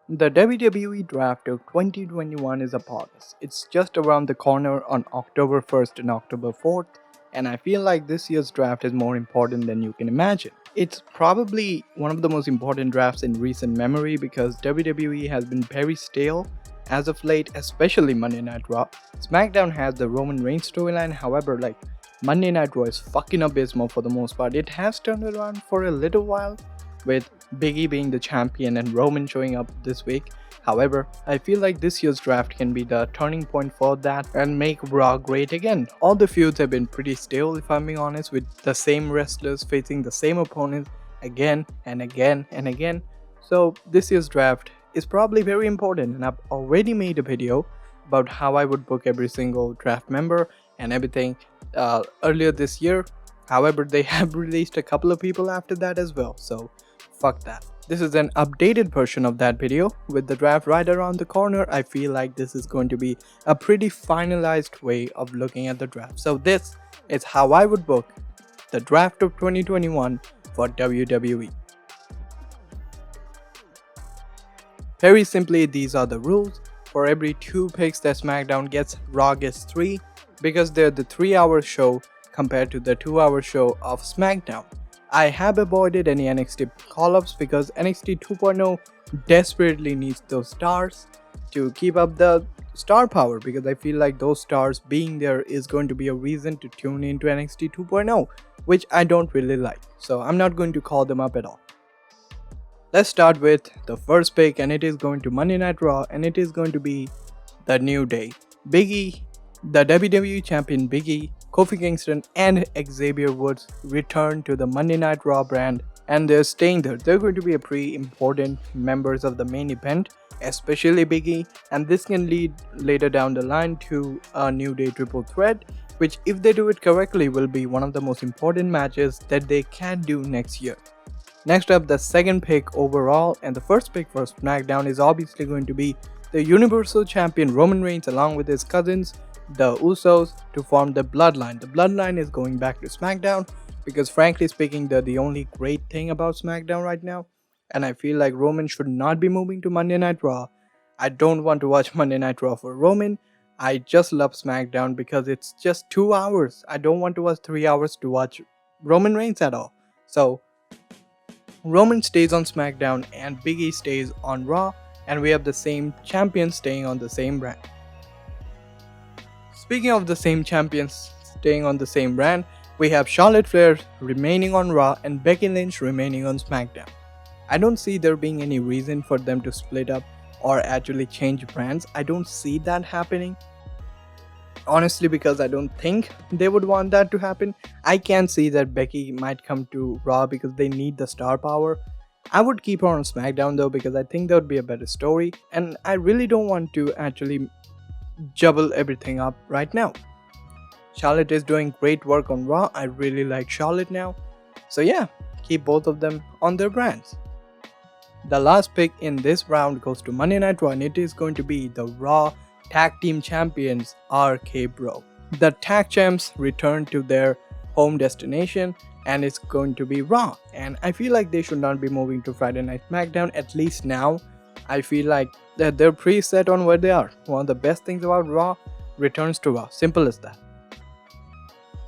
The WWE Draft of 2021 is upon us. It's just around the corner on October 1st and October 4th, and I feel like this year's draft is more important than you can imagine. It's probably one of the most important drafts in recent memory because WWE has been very stale as of late, especially Monday Night Raw. SmackDown has the Roman Reigns storyline, however, Monday Night Raw is fucking abysmal for the most part. It has turned around for a little while, with Big E being the champion and Roman showing up this week. However, I feel like this year's draft can be the turning point for that and make Raw great again. All the feuds have been pretty stale, if I'm being honest, with the same wrestlers facing the same opponents again and again and again. So this year's draft is probably very important, and I've already made a video about how I would book every single draft member and everything earlier this year. However, they have released a couple of people after that as well, so fuck that. This is an updated version of that video. With the draft right around the corner, I feel like this is going to be a pretty finalized way of looking at the draft. So this is how I would book the draft of 2021 for WWE. Very simply, these are the rules. For every 2 picks that SmackDown gets, Raw gets 3 because they're the 3-hour show compared to the 2-hour show of SmackDown. I have avoided any NXT call-ups because NXT 2.0 desperately needs those stars to keep up the star power, because I feel like those stars being there is going to be a reason to tune into NXT 2.0, which I don't really like, so I'm not going to call them up at all. Let's start with the first pick, and it is going to Monday Night Raw, and it is going to be the New Day. Big E, the WWE Champion Big E, Kofi Kingston and Xavier Woods return to the Monday Night Raw brand, and they're staying there. They're going to be a pretty important members of the main event, especially Big E, and this can lead later down the line to a New Day triple threat, which if they do it correctly will be one of the most important matches that they can do next year. Next up, the second pick overall and the first pick for SmackDown is obviously going to be the Universal Champion Roman Reigns along with his cousins, the Usos, to form the Bloodline. The Bloodline is going back to SmackDown because frankly speaking, they're the only great thing about SmackDown right now, and I feel like Roman should not be moving to Monday Night Raw. I don't want to watch Monday Night Raw for Roman. I just love SmackDown because it's just 2 hours. I don't want to watch 3 hours to watch Roman Reigns at all. So Roman stays on SmackDown and Big E stays on Raw, and we have the same champion staying on the same brand. Speaking of the same champions staying on the same brand, we have Charlotte Flair remaining on Raw and Becky Lynch remaining on SmackDown. I don't see there being any reason for them to split up or actually change brands. I don't see that happening. Honestly, because I don't think they would want that to happen. I can see that Becky might come to Raw because they need the star power. I would keep her on SmackDown though because I think that would be a better story, and I really don't want to actually juggle everything up right now. Charlotte is doing great work on Raw. I really like Charlotte now. So yeah, keep both of them on their brands. The last pick in this round goes to Monday Night Raw, and it is going to be the Raw Tag Team Champions RK Bro. The Tag Champs return to their home destination and it's going to be Raw, and I feel like they should not be moving to Friday Night SmackDown, at least now. I feel like that they're preset on where they are. One of the best things about Raw returns to Raw. Simple as that.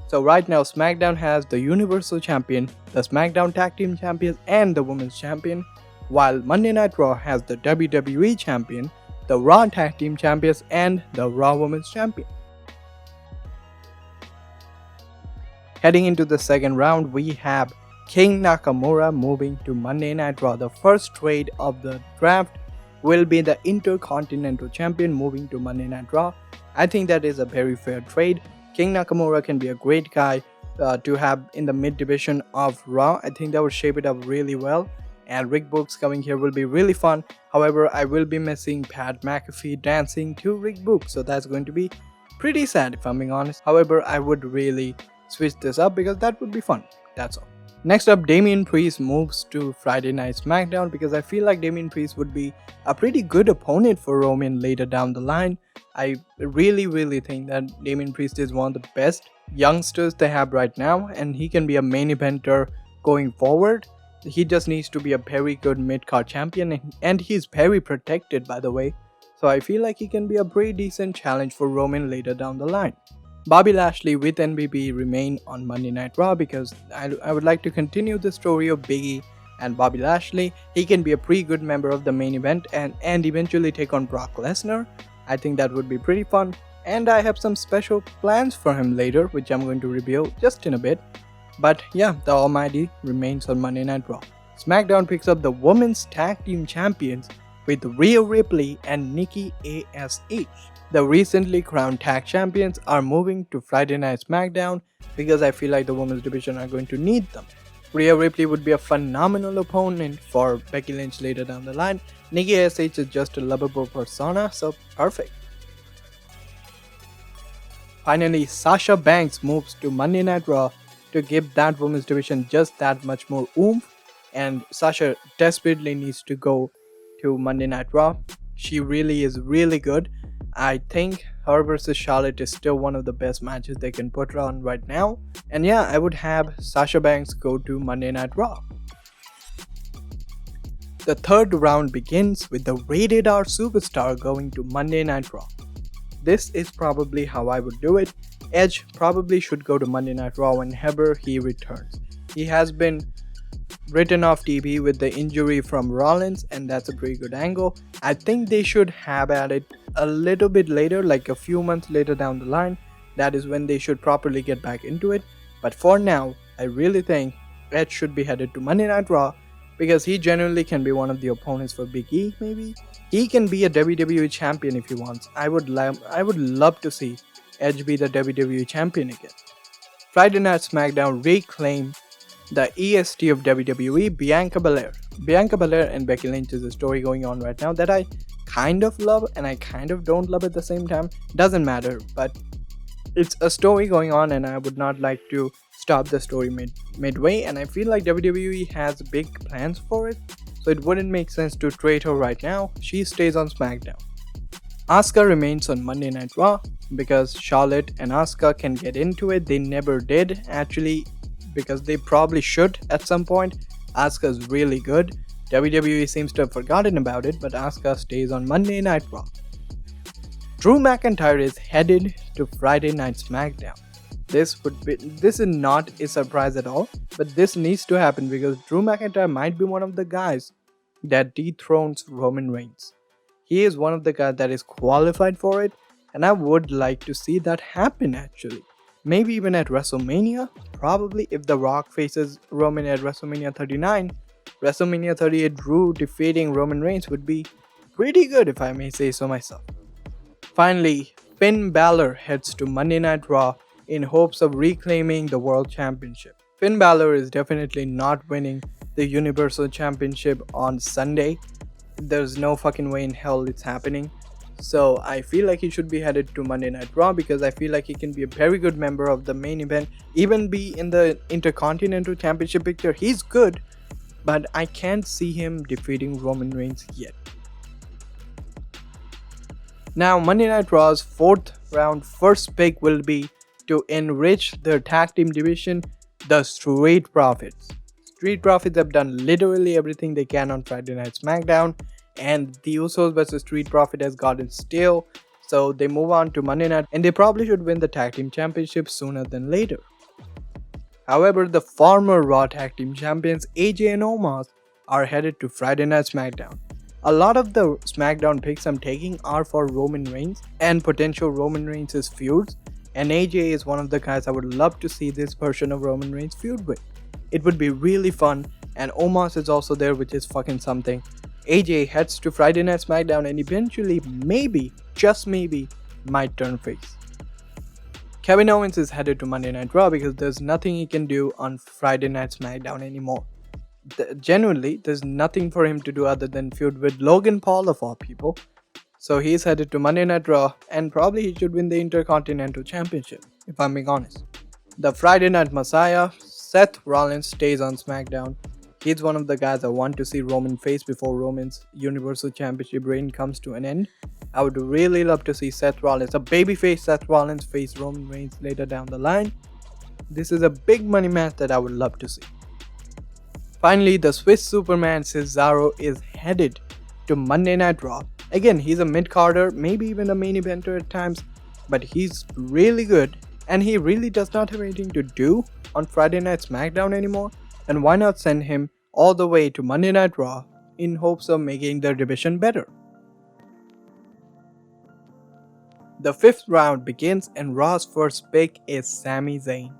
So right now SmackDown has the Universal Champion, the SmackDown Tag Team Champions and the Women's Champion, while Monday Night Raw has the WWE Champion, the Raw Tag Team Champions and the Raw Women's Champion. Heading into the second round, we have King Nakamura moving to Monday Night Raw. The first trade of the draft will be the Intercontinental Champion moving to Monday Night Raw. I think that is a very fair trade. King Nakamura can be a great guy to have in the mid division of Raw. I think that would shape it up really well, and Rick Books coming here will be really fun. However, I will be missing Pat McAfee dancing to Rick Books, so that's going to be pretty sad if I'm being honest. However, I would really switch this up because that would be fun. That's all. Next up, Damian Priest moves to Friday Night SmackDown because I feel like Damian Priest would be a pretty good opponent for Roman later down the line. I really think that Damian Priest is one of the best youngsters they have right now, and he can be a main eventer going forward. He just needs to be a very good mid-card champion, and he's very protected, by the way. So I feel like he can be a pretty decent challenge for Roman later down the line. Bobby Lashley with MVP remain on Monday Night Raw because I would like to continue the story of Biggie and Bobby Lashley. He can be a pretty good member of the main event and eventually take on Brock Lesnar. I think that would be pretty fun. And I have some special plans for him later, which I'm going to reveal just in a bit. But yeah, the Almighty remains on Monday Night Raw. SmackDown picks up the Women's Tag Team Champions with Rhea Ripley and Nikki A.S.H. The recently crowned tag champions are moving to Friday Night SmackDown because I feel like the women's division are going to need them. Rhea Ripley would be a phenomenal opponent for Becky Lynch later down the line. Nikki A.S.H. is just a lovable persona, so perfect. Finally, Sasha Banks moves to Monday Night Raw to give that women's division just that much more oomph, and Sasha desperately needs to go to Monday Night Raw. She really is really good. I think her versus Charlotte is still one of the best matches they can put on right now. And yeah, I would have Sasha Banks go to Monday Night Raw. The third round begins with the Rated R Superstar going to Monday Night Raw. This is probably how I would do it. Edge probably should go to Monday Night Raw whenever he returns. He has been written off TV with the injury from Rollins, and that's a pretty good angle. I think they should have added a little bit later, like a few months later down the line. That is when they should properly get back into it. But for now, I really think Edge should be headed to Monday Night Raw because he genuinely can be one of the opponents for Big E, maybe. He can be a WWE champion if he wants. I would love to see Edge be the WWE champion again. Friday Night SmackDown reclaim the EST of WWE, Bianca Belair. Bianca Belair and Becky Lynch is a story going on right now that I kind of love and I kind of don't love at the same time. Doesn't matter, but it's a story going on and I would not like to stop the story midway, and I feel like WWE has big plans for it, so it wouldn't make sense to trade her right now. She stays on SmackDown. Asuka remains on Monday Night Raw because Charlotte and Asuka can get into it. They never did actually, because they probably should at some point. Asuka is really good. WWE seems to have forgotten about it, but Asuka stays on Monday Night Raw. Drew McIntyre is headed to Friday Night SmackDown. This is not a surprise at all, but this needs to happen because Drew McIntyre might be one of the guys that dethrones Roman Reigns. He is one of the guys that is qualified for it, and I would like to see that happen actually. Maybe even at WrestleMania. Probably if The Rock faces Roman at WrestleMania 39, WrestleMania 38 Drew defeating Roman Reigns would be pretty good if I may say so myself. Finally, Finn Balor heads to Monday Night Raw in hopes of reclaiming the World Championship. Finn Balor is definitely not winning the Universal Championship on Sunday. There's no fucking way in hell it's happening. So I feel like he should be headed to Monday Night Raw because I feel like he can be a very good member of the main event, even be in the Intercontinental Championship picture. He's good, but I can't see him defeating Roman Reigns yet. Now Monday Night Raw's fourth round first pick will be to enrich their tag team division, the Street Profits. Street Profits have done literally everything they can on Friday Night SmackDown, and the Usos vs Street Profit has gotten stale, so they move on to Monday Night, and they probably should win the tag team championship sooner than later. However, the former Raw tag team champions AJ and Omos are headed to Friday Night SmackDown. A lot of the SmackDown picks I'm taking are for Roman Reigns and potential Roman Reigns' feuds, and AJ is one of the guys I would love to see this version of Roman Reigns feud with. It would be really fun, and Omos is also there, which is fucking something. AJ heads to Friday Night SmackDown and eventually, maybe, just maybe, might turn face. Kevin Owens is headed to Monday Night Raw because there's nothing he can do on Friday Night SmackDown anymore. Genuinely, there's nothing for him to do other than feud with Logan Paul of all people. So he's headed to Monday Night Raw, and probably he should win the Intercontinental Championship, if I'm being honest. The Friday Night Messiah, Seth Rollins, stays on SmackDown. He's one of the guys I want to see Roman face before Roman's Universal Championship reign comes to an end. I would really love to see Seth Rollins, a babyface Seth Rollins, face Roman Reigns later down the line. This is a big money match that I would love to see. Finally, the Swiss Superman Cesaro is headed to Monday Night Raw. Again, he's a mid-carder, maybe even a main eventer at times, but he's really good and he really does not have anything to do on Friday Night SmackDown anymore. And why not send him all the way to Monday Night Raw in hopes of making their division better? The fifth round begins and Raw's first pick is Sami Zayn.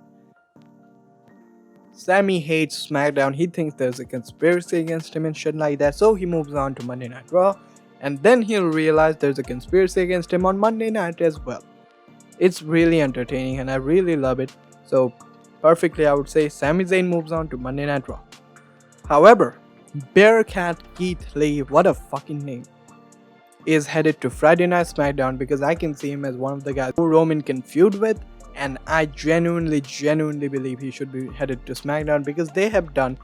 Sami hates SmackDown, he thinks there's a conspiracy against him and shit like that, so he moves on to Monday Night Raw, and then he'll realize there's a conspiracy against him on Monday night as well. It's really entertaining and I really love it, so perfectly I would say Sami Zayn moves on to Monday Night Raw. However, Bearcat Keith Lee, what a fucking name, is headed to Friday Night SmackDown because I can see him as one of the guys who Roman can feud with. And I genuinely believe he should be headed to SmackDown because they have done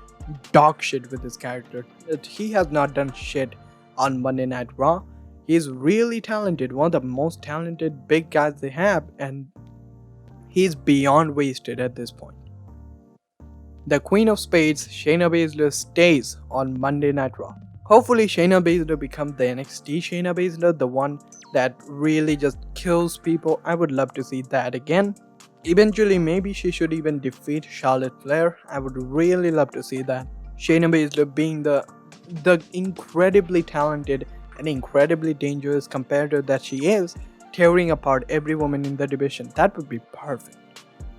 dog shit with his character. He has not done shit on Monday Night Raw. He's really talented, one of the most talented big guys they have, and he's beyond wasted at this point. The Queen of Spades, Shayna Baszler, stays on Monday Night Raw. Hopefully Shayna Baszler becomes the NXT Shayna Baszler, the one that really just kills people. I would love to see that again. Eventually, maybe she should even defeat Charlotte Flair. I would really love to see that. Shayna Baszler being the incredibly talented and incredibly dangerous competitor that she is, tearing apart every woman in the division. That would be perfect.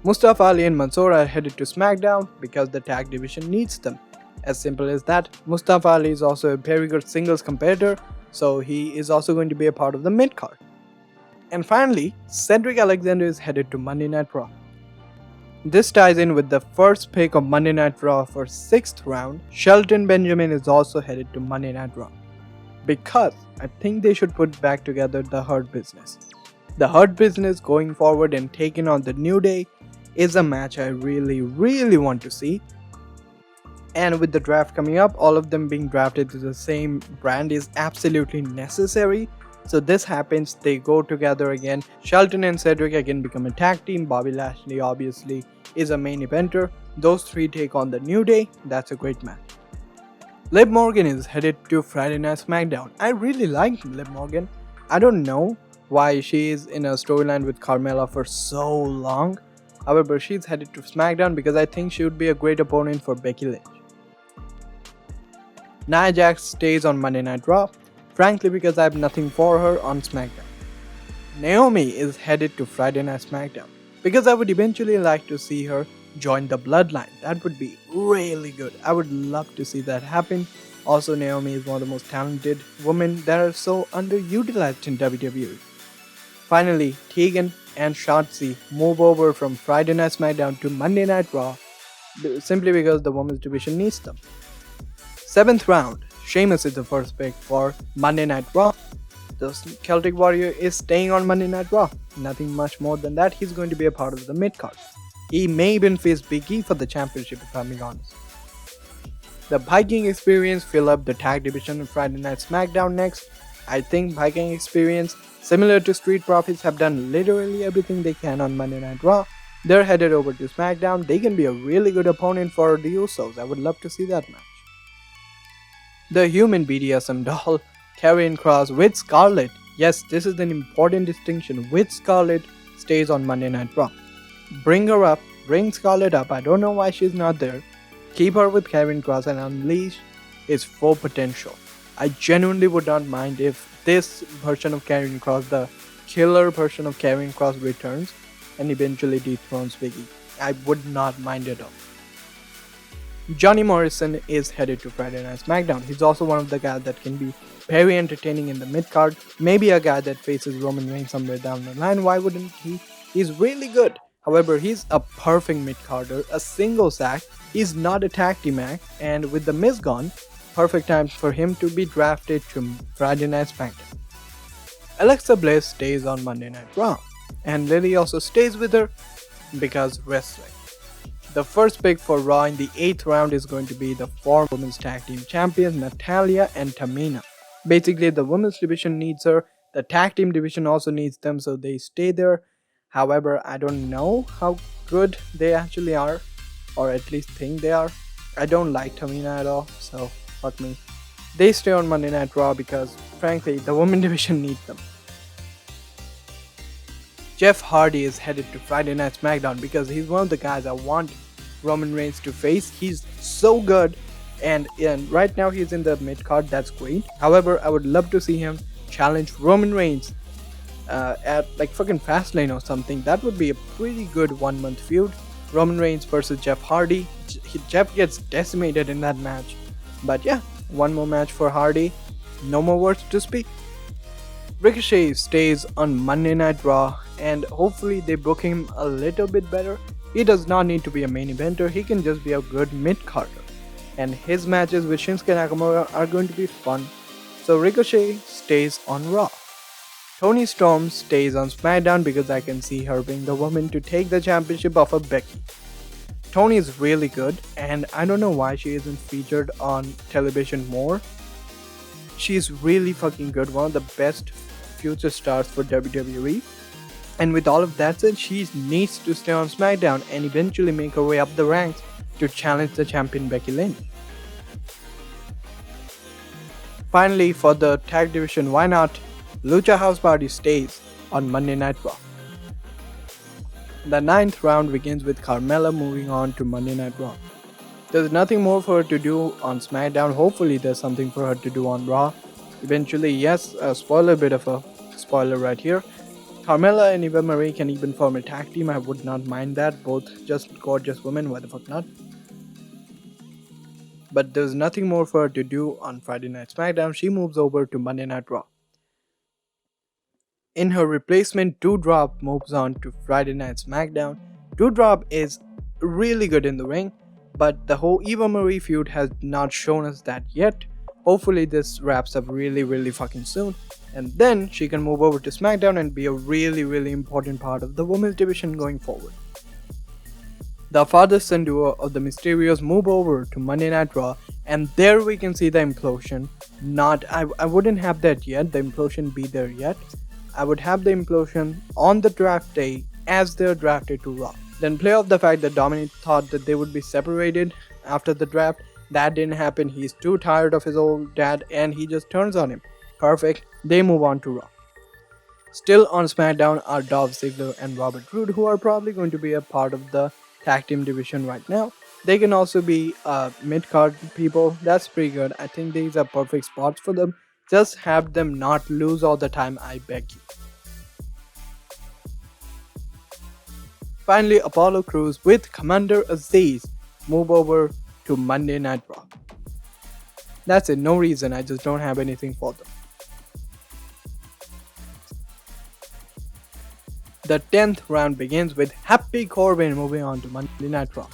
Mustafa Ali and Mansoor are headed to SmackDown because the tag division needs them. As simple as that. Mustafa Ali is also a very good singles competitor, so he is also going to be a part of the mid-card. And finally, Cedric Alexander is headed to Monday Night Raw. This ties in with the first pick of Monday Night Raw for 6th round. Shelton Benjamin is also headed to Monday Night Raw because I think they should put back together the Hurt Business. The Hurt Business going forward and taking on the New Day is a match I really want to see. And with the draft coming up, all of them being drafted to the same brand is absolutely necessary. So this happens, they go together again. Shelton and Cedric again become a tag team. Bobby Lashley obviously is a main eventer. Those three take on the New Day. That's a great match. Liv Morgan is headed to Friday Night SmackDown. I really like Liv Morgan. I don't know why she is in a storyline with Carmella for so long. However, she's headed to SmackDown because I think she would be a great opponent for Becky Lynch. Nia Jax stays on Monday Night Raw, frankly because I have nothing for her on SmackDown. Naomi is headed to Friday Night SmackDown because I would eventually like to see her join the Bloodline. That would be really good. I would love to see that happen. Also, Naomi is one of the most talented women that are so underutilized in WWE. Finally, Tegan and Shotzi move over from Friday Night SmackDown to Monday Night Raw simply because the women's division needs them. 7th round, Sheamus is the first pick for Monday Night Raw. The Celtic Warrior is staying on Monday Night Raw. Nothing much more than that, he's going to be a part of the mid-card. He may even face Big E for the championship if I'm being honest. The Viking Experience fill up the tag division on Friday Night SmackDown next. I think Viking Experience, similar to Street Profits, have done literally everything they can on Monday Night Raw. They're headed over to SmackDown. They can be a really good opponent for the Usos. I would love to see that match. The human BDSM doll, Karrion Kross with Scarlett. Yes, this is an important distinction. With Scarlett stays on Monday Night Raw. Bring her up, bring Scarlett up. I don't know why she's not there. Keep her with Karrion Kross and unleash his full potential. I genuinely would not mind if this version of Karrion Kross, the killer version of Karrion Kross, returns and eventually dethrones Big E. I would not mind at all. Johnny Morrison is headed to Friday Night SmackDown. He's also one of the guys that can be very entertaining in the mid-card. Maybe a guy that faces Roman Reigns somewhere down the line. Why wouldn't he? He's really good. However, he's a perfect mid-carder, a singles act. He's not a tag team act. And with the Miz gone, perfect time for him to be drafted to Friday Night SmackDown. Alexa Bliss stays on Monday Night Raw. And Lily also stays with her because wrestling. The first pick for Raw in the 8th round is going to be the former Women's Tag Team Champions Natalya and Tamina. Basically, the Women's division needs her, the Tag Team division also needs them, so they stay there. However, I don't know how good they actually are, or at least think they are. I don't like Tamina at all, so fuck me. They stay on Monday Night Raw because, frankly, the women division needs them. Jeff Hardy is headed to Friday Night SmackDown because he's one of the guys I want Roman Reigns to face. He's so good, and right now he's in the mid card. That's great. However, I would love to see him challenge Roman Reigns at like fucking Fastlane or something. That would be a pretty good 1 month feud. Roman Reigns versus Jeff Hardy. Jeff gets decimated in that match, but yeah, one more match for Hardy. No more words to speak. Ricochet stays on Monday Night Raw, and hopefully they book him a little bit better. He does not need to be a main eventer, he can just be a good mid-carder. And his matches with Shinsuke Nakamura are going to be fun. So Ricochet stays on Raw. Toni Storm stays on SmackDown because I can see her being the woman to take the championship off of Becky. Toni is really good, and I don't know why she isn't featured on television more. She's really fucking good, one of the best future stars for WWE. And with all of that said, she needs to stay on SmackDown and eventually make her way up the ranks to challenge the champion Becky Lynch. Finally, for the tag division, why not? Lucha House Party stays on Monday Night Raw. The 9th round begins with Carmella moving on to Monday Night Raw. There's nothing more for her to do on SmackDown. Hopefully there's something for her to do on Raw. Eventually, yes, a bit of a spoiler right here. Carmella and Eva Marie can even form a tag team. I would not mind that. Both just gorgeous women, why the fuck not? But there's nothing more for her to do on Friday Night SmackDown. She moves over to Monday Night Raw. In her replacement, Doudrop moves on to Friday Night SmackDown. Doudrop is really good in the ring, but the whole Eva Marie feud has not shown us that yet. Hopefully this wraps up really fucking soon, and then she can move over to SmackDown and be a really important part of the women's division going forward. The father-son duo of the Mysterios move over to Monday Night Raw, and there we can see the implosion. I wouldn't have that yet, the implosion be there yet. I would have the implosion on the draft day as they're drafted to Raw. Then play off the fact that Dominic thought that they would be separated after the draft. That didn't happen. He's too tired of his old dad and he just turns on him. Perfect. They move on to Raw. Still on SmackDown are Dolph Ziggler and Robert Roode, who are probably going to be a part of the tag team division right now. They can also be mid-card people. That's pretty good. I think these are perfect spots for them. Just have them not lose all the time, I beg you. Finally, Apollo Crews with Commander Aziz move over to Monday Night Raw. That's it, no reason, I just don't have anything for them. The 10th round begins with Happy Corbin moving on to Monday Night Raw.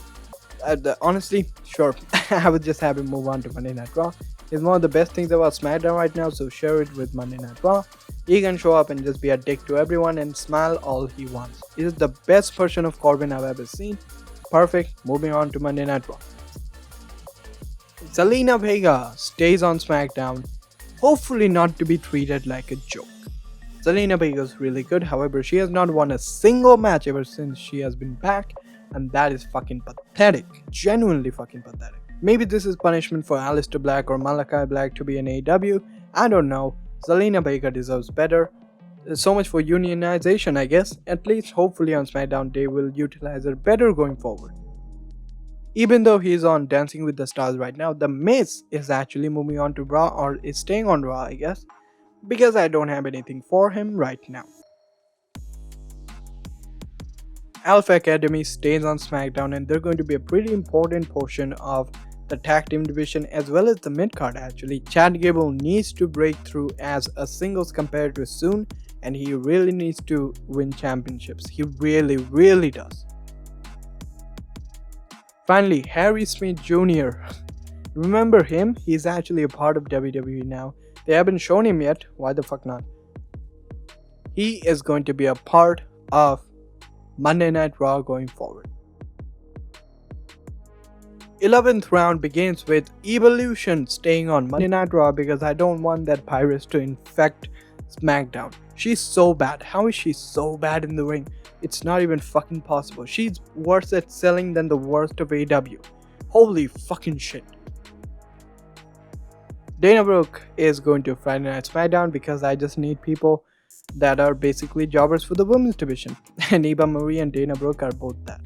Honestly, sure, I would just have him move on to Monday Night Raw. He's one of the best things about SmackDown right now, so share it with Monday Night Raw. He can show up and just be a dick to everyone and smile all he wants. He is the best version of Corbin I've ever seen. Perfect, moving on to Monday Night Raw. Zelina Vega stays on SmackDown, hopefully not to be treated like a joke. Zelina Vega is really good, however she has not won a single match ever since she has been back, and that is fucking pathetic, genuinely fucking pathetic. Maybe this is punishment for Aleister Black or Malachi Black to be in AEW, I don't know. Zelina Vega deserves better. So much for unionization, I guess. At least hopefully on SmackDown they will utilize her better going forward. Even though he's on Dancing with the Stars right now, The Miz is actually moving on to Raw, or is staying on Raw I guess, because I don't have anything for him right now. Alpha Academy stays on SmackDown, and they're going to be a pretty important portion of the tag team division as well as the mid-card actually. Chad Gable needs to break through as a singles competitor soon, and he really needs to win championships. He really does. Finally, Harry Smith Jr. Remember him? He's actually a part of WWE now. They haven't shown him yet. Why the fuck not? He is going to be a part of Monday Night Raw going forward. 11th round begins with Evolution staying on Monday Night Raw because I don't want that Pyrus to infect SmackDown. She's so bad. How is she so bad in the ring? It's not even fucking possible. She's worse at selling than the worst of AEW. Holy fucking shit. Dana Brooke is going to Friday Night SmackDown because I just need people that are basically jobbers for the women's division. And Eva Marie and Dana Brooke are both that.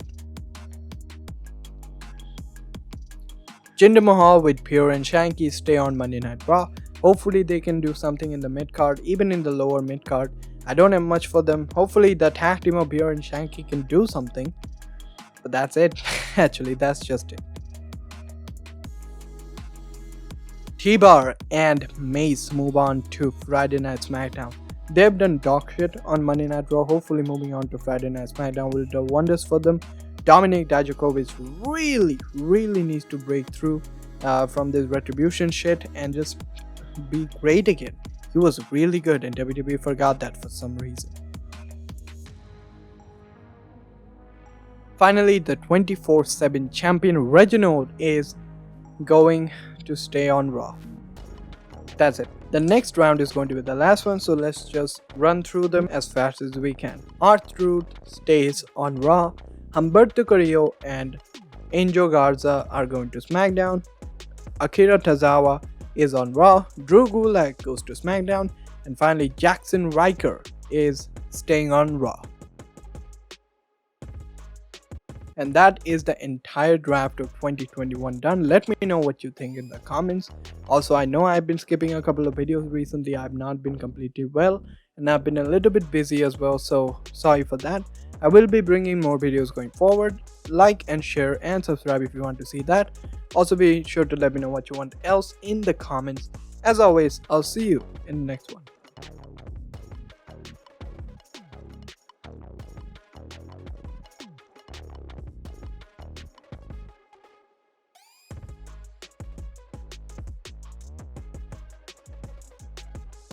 Jinder Mahal with Pure and Shanky stay on Monday Night Raw. Hopefully they can do something in the mid card, even in the lower mid card. I don't have much for them. Hopefully the tag team of Pure and Shanky can do something. But that's it. Actually, that's just it. T-Bar and Mace move on to Friday Night SmackDown. They've done dog shit on Monday Night Raw. Hopefully moving on to Friday Night SmackDown will do wonders for them. Dominik Dijakovic really needs to break through from this retribution shit and just be great again. He was really good and WWE forgot that for some reason. Finally, the 24/7 champion Reginald is going to stay on Raw. That's it. The next round is going to be the last one, so let's just run through them as fast as we can. R-Truth stays on Raw. Humberto Carrillo and Angel Garza are going to SmackDown. Akira Tozawa is on Raw. Drew Gulak goes to SmackDown. And finally, Jackson Riker is staying on Raw. And that is the entire draft of 2021 done. Let me know what you think in the comments. Also, I know I've been skipping a couple of videos recently. I've not been completely well and I've been a little bit busy as well, so sorry for that. I will be bringing more videos going forward. Like and share and subscribe if you want to see that. Also, be sure to let me know what you want else in the comments. As always, I'll see you in the next one.